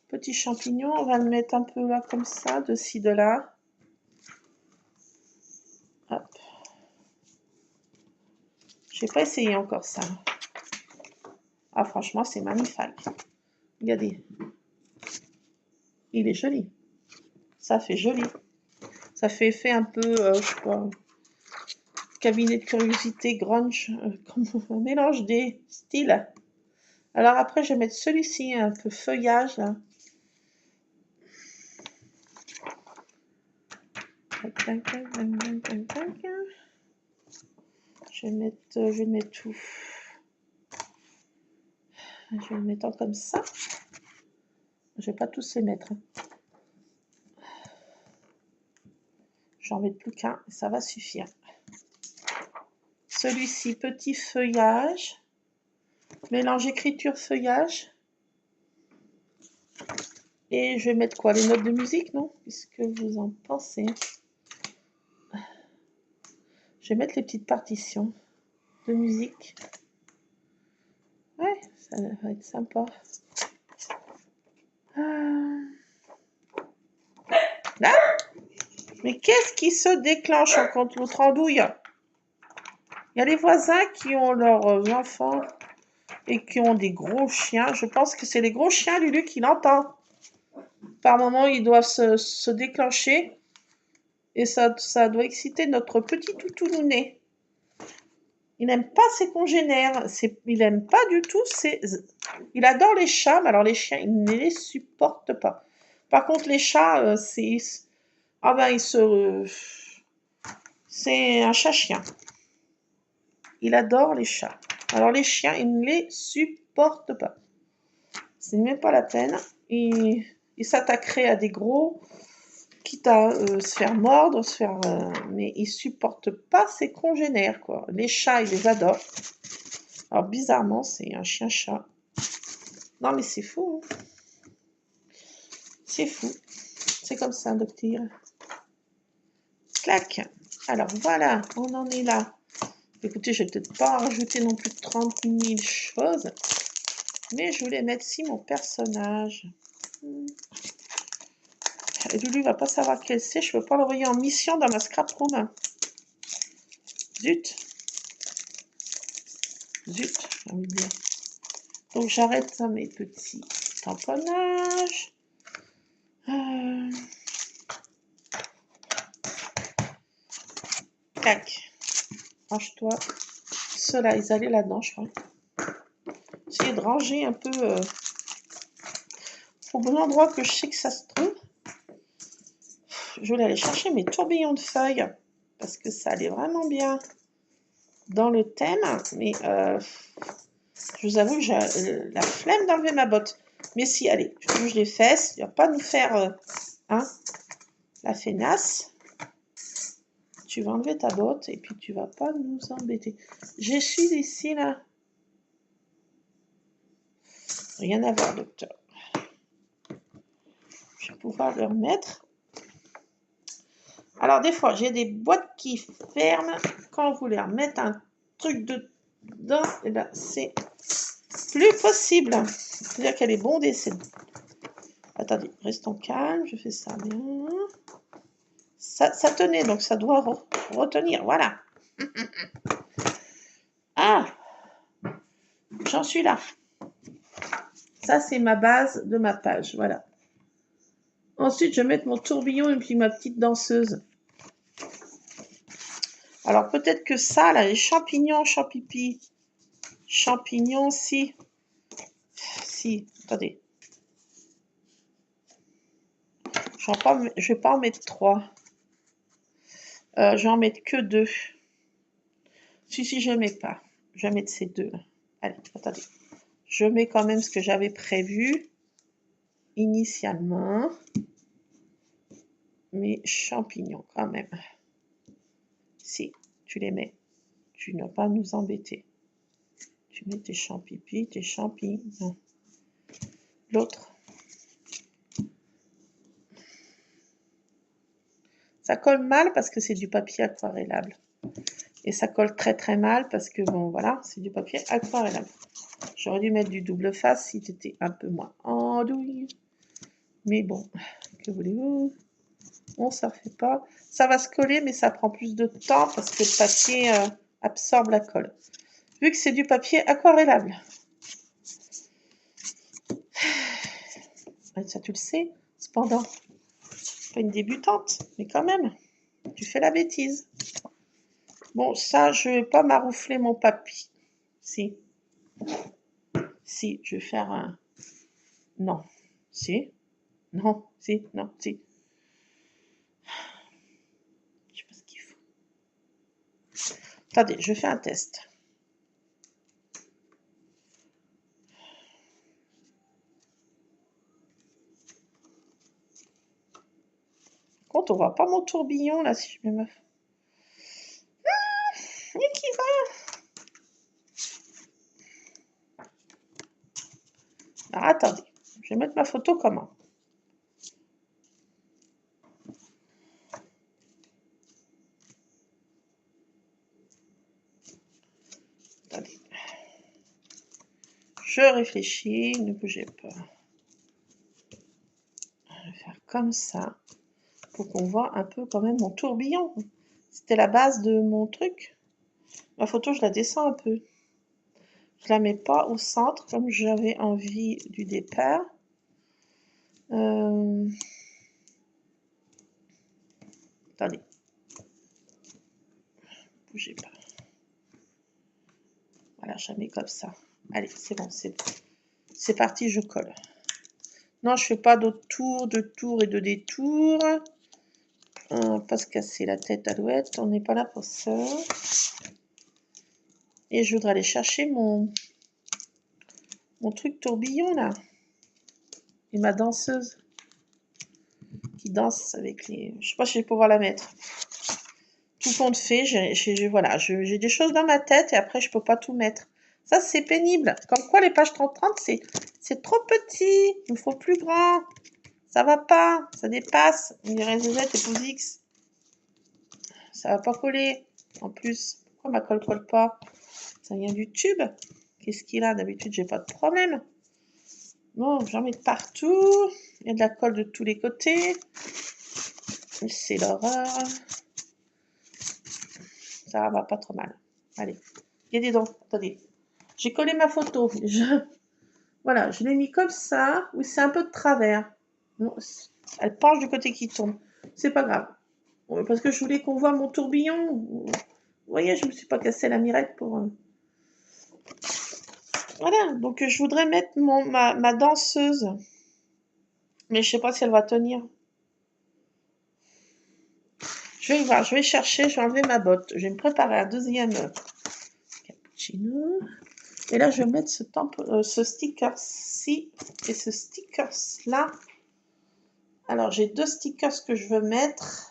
Petit champignon, on va le mettre un peu là, comme ça, de ci, de là. Hop. Je n'ai pas essayé encore ça. Ah, franchement, c'est magnifique. Regardez. Il est joli. Ça fait joli. Ça fait effet un peu, je sais pas, cabinet de curiosité, grunge, comme un mélange des styles. Alors après, je vais mettre celui-ci, un peu feuillage, là. Je vais mettre tout. Je vais le mettre comme ça. Je vais pas tous les mettre. J'en mets plus qu'un, ça va suffire. Celui-ci, petit feuillage. Mélange écriture-feuillage. Et je vais mettre quoi? Les notes de musique, non? Qu'est-ce que vous en pensez? Je vais mettre les petites partitions de musique. Ouais, ça va être sympa. Là, mais qu'est-ce qui se déclenche contre l'autre andouille? Il y a les voisins qui ont leurs enfants et qui ont des gros chiens. Je pense que c'est les gros chiens, Lulu, qui l'entendent. Par moment, ils doivent se déclencher. Et ça doit exciter notre petit toutounounet. Il n'aime pas ses congénères. Il n'aime pas du tout ses... Il adore les chats, mais alors les chiens, il ne les supporte pas. Par contre, les chats, c'est... Ah ben, c'est un chat-chien. Il adore les chats. Alors les chiens, il ne les supporte pas. C'est même pas la peine. Il s'attaquerait à des gros, quitte à se faire mordre, mais il supporte pas ses congénères, quoi. Les chats, il les adore. Alors bizarrement, c'est un chien-chat. Non mais c'est fou. Hein. C'est fou. C'est comme ça, docteur. Clac. Alors voilà, on en est là. Écoutez, je vais peut-être pas rajouter non plus 30 000 choses. Mais je voulais mettre ici mon personnage. Et Lulu va pas savoir quel c'est. Je peux pas l'envoyer en mission dans ma scrap room. Zut. Zut, j'ai envie de dire. Donc j'arrête mes petits tamponnages. Tac. Range-toi. Ceux-là, ils allaient là-dedans, je crois. Essayer de ranger un peu au bon endroit que je sais que ça se trouve. Je voulais aller chercher mes tourbillons de feuilles parce que ça allait vraiment bien dans le thème. Mais je vous avoue que j'ai la flemme d'enlever ma botte. Mais si, allez, je bouge les fesses. Il ne va pas nous faire la feinasse. Tu vas enlever ta botte et puis tu vas pas nous embêter. J'essuie ici, là. Rien à voir, docteur. Je vais pouvoir le remettre. Alors, des fois, j'ai des boîtes qui ferment. Quand vous voulez remettre un truc dedans, et ben, c'est plus possible. C'est-à-dire qu'elle est bondée. Attendez, restons calmes. Je fais ça bien. Ça tenait, donc ça doit retenir. Voilà. Ah, j'en suis là. Ça, c'est ma base de ma page. Voilà. Ensuite, je vais mettre mon tourbillon et puis ma petite danseuse. Alors, peut-être que ça, là, les champignons, champignons, si, attendez. Je vais pas en mettre 3. Je vais en mettre que 2. Si, je ne mets pas. Je vais mettre ces 2. Allez, attendez. Je mets quand même ce que j'avais prévu initialement. Mes champignons, quand même. Si, tu les mets. Tu n'as pas à nous embêter. Tu mets tes champignons, tes champignons. L'autre. Ça colle mal parce que c'est du papier aquarellable. Et ça colle très très mal parce que, bon, voilà, c'est du papier aquarellable. J'aurais dû mettre du double face si c'était un peu moins andouille. Mais bon, que voulez-vous? Bon, ça ne fait pas. Ça va se coller, mais ça prend plus de temps parce que le papier absorbe la colle. Vu que c'est du papier aquarellable. Ça, tu le sais, cependant. Pas une débutante, mais quand même, tu fais la bêtise. Bon, ça, je vais pas maroufler mon papy. Si, je vais faire un... Non, si, non, si, non, si. Je sais pas ce qu'il faut. Attendez, je fais un test. Par contre, on voit pas mon tourbillon, là, si je mets ma... Mais qui va? Alors, attendez, je vais mettre ma photo comment? Attendez. Je réfléchis, ne bougez pas. Je vais faire comme ça, pour qu'on voit un peu quand même mon tourbillon. C'était la base de mon truc. Ma photo, je la descends un peu. Je la mets pas au centre comme j'avais envie du départ. Attendez. Bougez pas. Voilà, je la mets comme ça. Allez, c'est bon, c'est parti, je colle. Non, je fais pas d'autres tours, de tours et de détours. Pas se casser la tête, Alouette. On n'est pas là pour ça. Et je voudrais aller chercher mon truc tourbillon, là. Et ma danseuse. Qui danse avec les... Je sais pas si je vais pouvoir la mettre. Tout compte fait, voilà, j'ai des choses dans ma tête et après, je peux pas tout mettre. Ça, c'est pénible. Comme quoi, les pages 30-30, c'est trop petit. Il me faut plus grand. Ça va pas. Ça dépasse. On dirait Z épouse X. Ça va pas coller. En plus, pourquoi ma colle colle pas? Ça vient du tube. Qu'est-ce qu'il a? D'habitude, j'ai pas de problème. Bon, j'en mets de partout. Il y a de la colle de tous les côtés. C'est l'horreur. Ça va pas trop mal. Allez. Il y a des dents. Attendez. J'ai collé ma photo. Voilà, je l'ai mis comme ça. Oui, c'est un peu de travers. Non, elle penche du côté qui tombe. C'est pas grave. Parce que je voulais qu'on voit mon tourbillon. Vous voyez, je me suis pas cassé la mirette pour... Voilà, donc je voudrais mettre ma danseuse. Mais je sais pas si elle va tenir. Je vais voir, je vais chercher, je vais enlever ma botte. Je vais me préparer un deuxième cappuccino. Et là, je vais mettre ce sticker-ci et ce sticker-là. Alors, j'ai deux stickers que je veux mettre.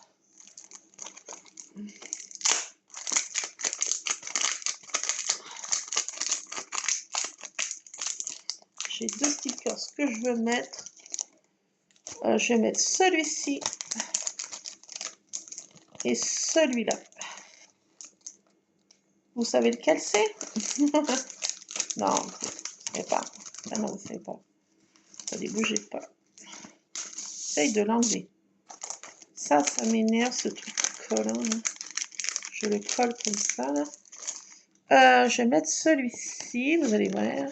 J'ai deux stickers que je veux mettre. Je vais mettre celui-ci et celui-là. Vous savez lequel c'est? Non, vous ne savez pas. Ah non, vous ne savez pas. Attendez, bougez pas. J'essaye de l'enlever. Ça m'énerve, ce truc collant. Je le colle comme ça. Là. Je vais mettre celui-ci, vous allez voir.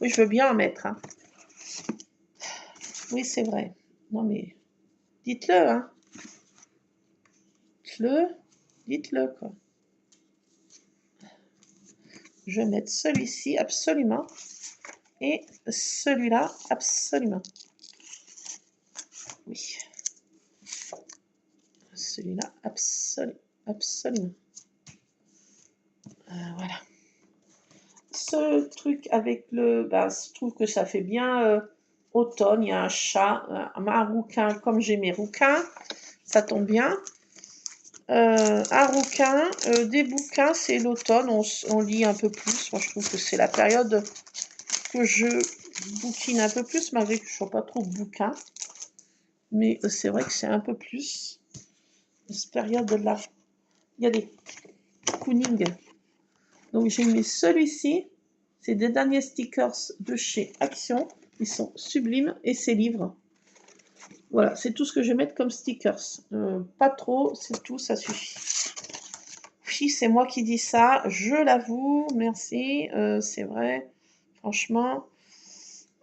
Oui, je veux bien en mettre. Hein. Oui, c'est vrai. Non, mais dites-le, hein. Dites-le, quoi. Je vais mettre celui-ci, absolument. Et celui-là, absolument. Oui. Celui-là, absolument. Voilà. Ce truc avec le... je trouve que ça fait bien automne. Il y a un chat, un rouquin, comme j'ai mes rouquins. Ça tombe bien. Un rouquin, des bouquins, c'est l'automne. On lit un peu plus. Moi, je trouve que c'est la période que je bouquine un peu plus, malgré que je ne sois pas trop bouquin. Mais c'est vrai que c'est un peu plus cette période-là. Il y a des Kooning. Donc j'ai mis celui-ci. C'est des derniers stickers de chez Action. Ils sont sublimes et c'est livres. Voilà, c'est tout ce que je vais mettre comme stickers. Pas trop, c'est tout, ça suffit. Oui, c'est moi qui dis ça, je l'avoue, merci, c'est vrai. Franchement,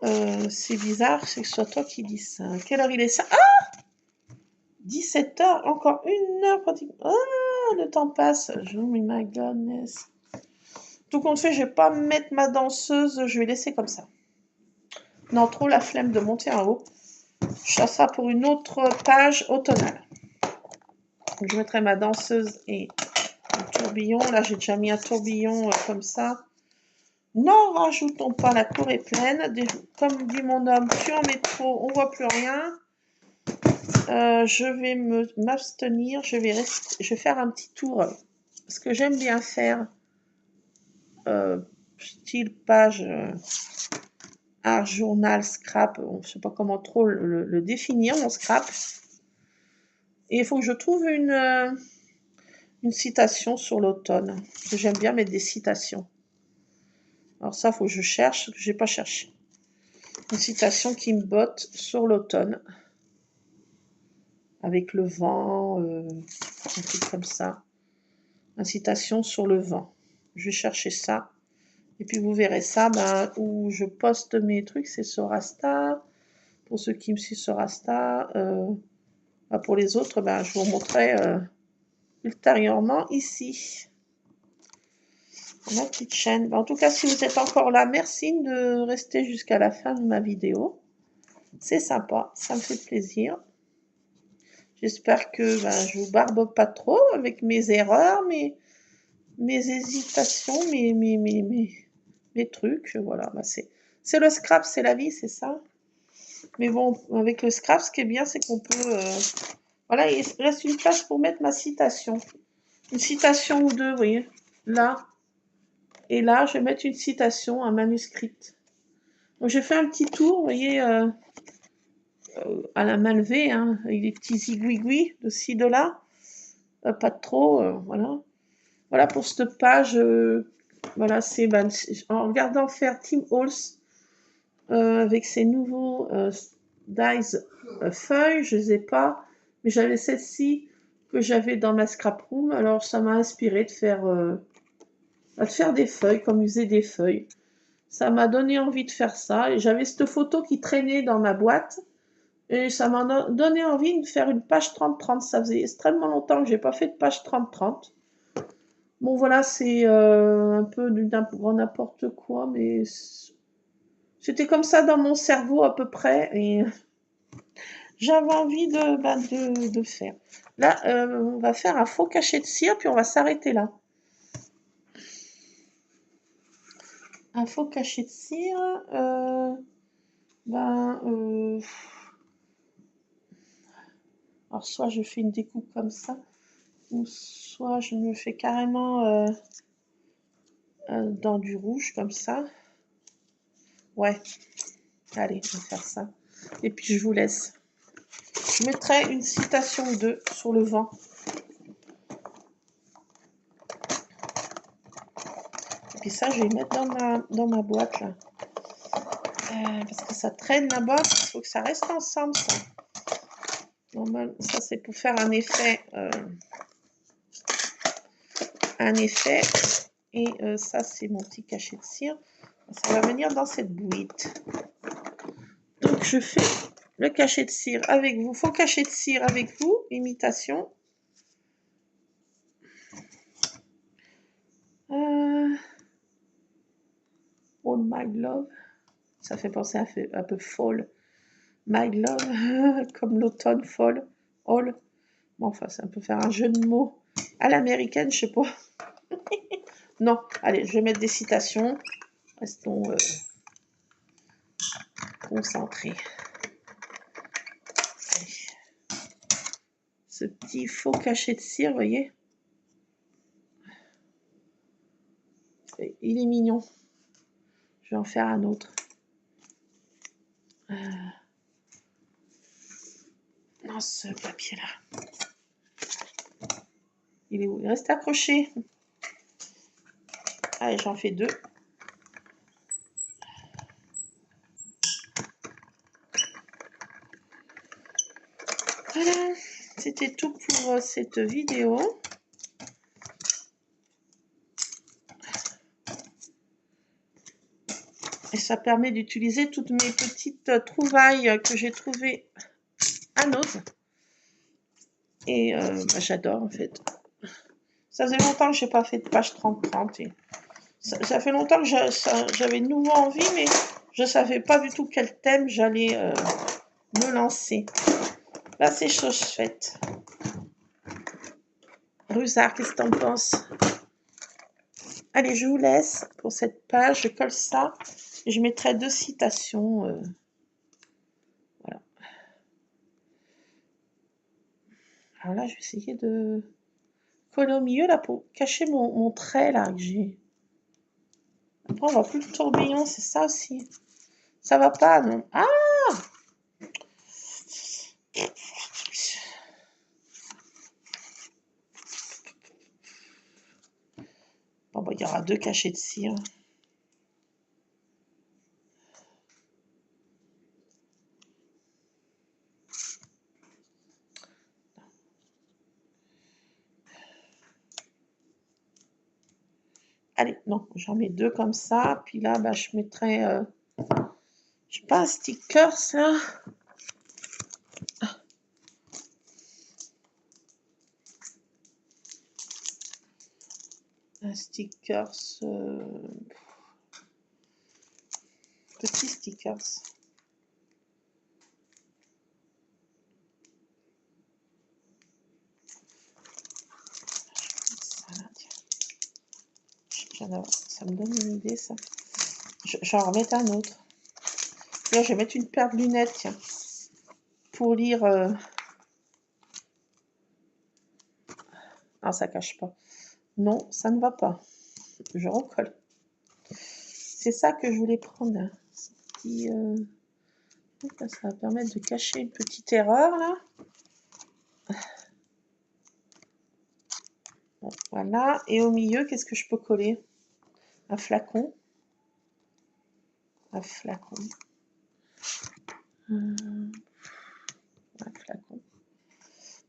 c'est bizarre, c'est que ce soit toi qui dis ça. Quelle heure il est ça? Ah 17h, encore 1 heure pratiquement. Ah, le temps passe. Oh my goodness. Tout compte fait, je vais pas mettre ma danseuse, je vais laisser comme ça. Non, trop la flemme de monter en haut. Ça sera pour une autre page automnale. Donc, je mettrai ma danseuse et le tourbillon. Là, j'ai déjà mis un tourbillon comme ça. N'en rajoutons pas, la cour est pleine. Comme dit mon homme, tu en mets trop, on voit plus rien. Je vais m'abstenir, je vais faire un petit tour. Ce que j'aime bien faire, style page art, journal, scrap, on ne sait pas comment trop le définir, mon scrap. Et il faut que je trouve une citation sur l'automne. J'aime bien mettre des citations. Alors ça, il faut que je cherche, je n'ai pas cherché. Une citation qui me botte sur l'automne. Avec le vent, un truc comme ça. Une citation sur le vent. Je vais chercher ça. Et puis vous verrez ça, où je poste mes trucs, c'est sur Insta. Pour ceux qui me suivent sur Insta. Pour les autres, je vous montrerai ultérieurement ici. Ma petite chaîne. En tout cas, si vous êtes encore là, merci de rester jusqu'à la fin de ma vidéo. C'est sympa, ça me fait plaisir. J'espère que ben, je vous barbe pas trop avec mes erreurs, mes hésitations, mes trucs. Voilà, ben c'est le scrap, c'est la vie, c'est ça. Mais bon, avec le scrap, ce qui est bien, c'est qu'on peut... voilà, il reste une place pour mettre ma citation. Une citation ou deux, vous voyez. Là. Et là, je vais mettre une citation, un manuscrit. Donc j'ai fait un petit tour, vous voyez, à la main levée, hein, avec des petits zigouigouis de ci, de là. Pas trop, voilà. Voilà pour cette page. Voilà, c'est ben, en regardant faire Tim Halls avec ses nouveaux dies feuilles, je les ai pas, mais j'avais celle-ci que j'avais dans ma scrap room, alors ça m'a inspiré de faire des feuilles, comme user des feuilles. Ça m'a donné envie de faire ça, et j'avais cette photo qui traînait dans ma boîte, et ça m'a donné envie de faire une page 30-30. Ça faisait extrêmement longtemps que j'ai pas fait de page 30-30. Bon voilà, c'est un peu du grand n'importe quoi, mais c'était comme ça dans mon cerveau à peu près, et j'avais envie de faire. Là, on va faire un faux cachet de cire, puis on va s'arrêter là. Un faux cachet de cire, ben, alors soit je fais une découpe comme ça, ou soit je me fais carrément dans du rouge comme ça. Ouais, allez, on va faire ça. Et puis je vous laisse. Je mettrai une citation ou deux sur le vent. Et puis ça, je vais mettre dans ma boîte là. Parce que ça traîne là-bas, il faut que ça reste ensemble ça. Normal, ça c'est pour faire un effet. Et ça c'est mon petit cachet de cire. Ça va venir dans cette bouillie. Donc je fais le cachet de cire avec vous. Faux cachet de cire avec vous, imitation. All my love. Ça fait penser à un peu fall. My love, comme l'automne fall. All. Bon, enfin, ça peut faire un jeu de mots à l'américaine, je sais pas. Non, allez, je vais mettre des citations. Restons concentrés. Allez. Ce petit faux cachet de cire, vous voyez. Il est mignon. Je vais en faire un autre. Non, ce papier-là. Il est où? Il reste accroché. Allez, j'en fais deux. Voilà, c'était tout pour cette vidéo. Et ça permet d'utiliser toutes mes petites trouvailles que j'ai trouvées à Nose. Et j'adore en fait. Ça faisait longtemps que je n'ai pas fait de page 30-30. Ça fait longtemps que j'avais de nouveau envie, mais je ne savais pas du tout quel thème j'allais me lancer. Là, c'est chose faite. Rusard, qu'est-ce que t'en penses? Allez, je vous laisse pour cette page. Je colle ça. Et je mettrai deux citations. Voilà. Alors là, je vais essayer de coller au milieu là pour cacher mon trait là que j'ai. Après, on voit plus le tourbillon, c'est ça aussi. Ça va pas, non? Ah! Bon, bah, il y aura deux cachets de cire. Allez, non, j'en mets deux comme ça. Puis là, bah, je mettrai, je sais pas, un stickers là. Un stickers, petit stickers. Ça me donne une idée, ça. J'en remets un autre. Là, je vais mettre une paire de lunettes, tiens, pour lire. Ah, ça cache pas. Non, ça ne va pas. Je recolle. C'est ça que je voulais prendre. Là. Ça va permettre de cacher une petite erreur, là. Bon, voilà. Et au milieu, qu'est-ce que je peux coller? Un flacon. Un flacon. Un flacon.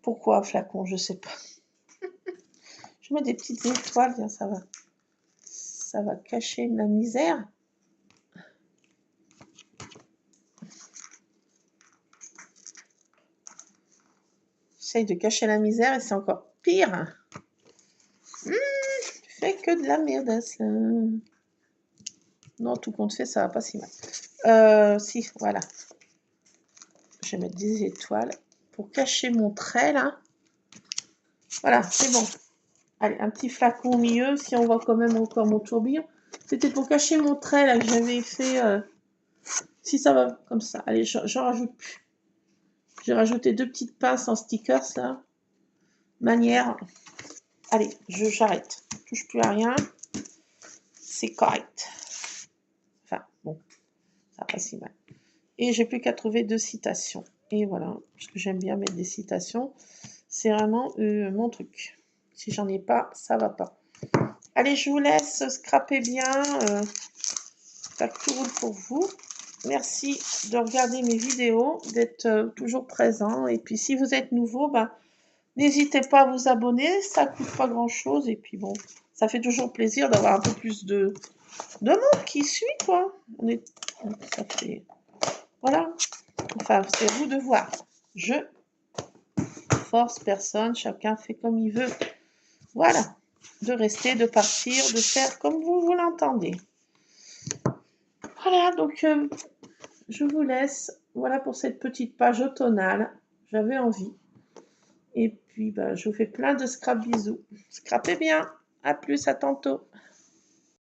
Pourquoi un flacon? Je sais pas. Je mets des petites étoiles, bien, ça va cacher la misère. J'essaye de cacher la misère et c'est encore pire. Tu fais que de la merde, ça. Non, tout compte fait, ça va pas si mal. Si, voilà. Je vais mettre des étoiles pour cacher mon trait, là. Voilà, c'est bon. Allez, un petit flacon au milieu, si on voit quand même encore mon tourbillon. C'était pour cacher mon trait, là, que j'avais fait... Si ça va comme ça. Allez, j'en rajoute plus. J'ai rajouté 2 petites pinces en stickers, là. Manière. Allez, j'arrête. Je touche plus à rien. C'est correct. Enfin, bon, ça va pas si mal. Et j'ai plus qu'à trouver 2 citations. Et voilà, parce que j'aime bien mettre des citations. C'est vraiment mon truc. Si j'en ai pas, ça va pas. Allez, je vous laisse scraper bien. Ça tout roule pour vous. Merci de regarder mes vidéos, d'être toujours présent. Et puis, si vous êtes nouveau, n'hésitez pas à vous abonner. Ça ne coûte pas grand-chose. Et puis, bon, ça fait toujours plaisir d'avoir un peu plus de monde qui suit, quoi. Ça fait... Voilà. Enfin, c'est à vous de voir. Je force personne. Chacun fait comme il veut. Voilà. De rester, de partir, de faire comme vous l'entendez. Voilà, donc je vous laisse. Voilà pour cette petite page automnale. J'avais envie. Et puis, je vous fais plein de scrap bisous. Scrapez bien. À plus, à tantôt.